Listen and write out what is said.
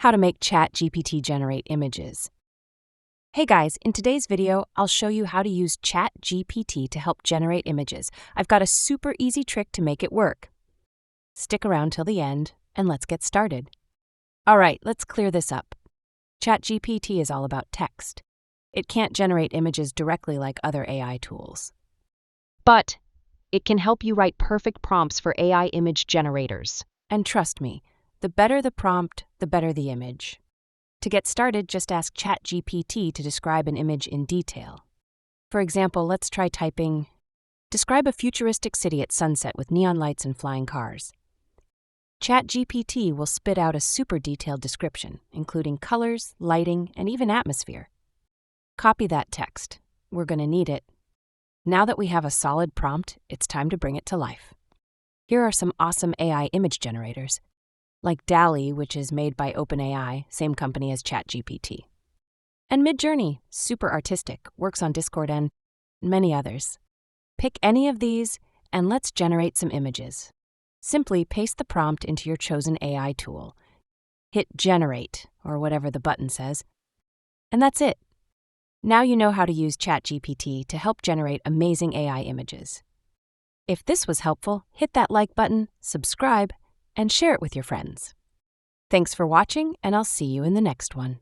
How to make ChatGPT generate images. Hey guys, in today's video, I'll show you how to use ChatGPT to help generate images. I've got a super easy trick to make it work. Stick around till the end, and let's get started. All right, let's clear this up. ChatGPT is all about text. It can't generate images directly like other AI tools. But it can help you write perfect prompts for AI image generators. And trust me, the better the prompt, the better the image. To get started, just ask ChatGPT to describe an image in detail. For example, let's try typing, "Describe a futuristic city at sunset with neon lights and flying cars." ChatGPT will spit out a super detailed description, including colors, lighting, and even atmosphere. Copy that text. We're going to need it. Now that we have a solid prompt, it's time to bring it to life. Here are some awesome AI image generators, like DALL, which is made by OpenAI, same company as ChatGPT. And Midjourney, super artistic, works on Discord and many others. Pick any of these and let's generate some images. Simply paste the prompt into your chosen AI tool. Hit Generate, or whatever the button says, and that's it. Now you know how to use ChatGPT to help generate amazing AI images. If this was helpful, hit that like button, subscribe, and share it with your friends. Thanks for watching, and I'll see you in the next one.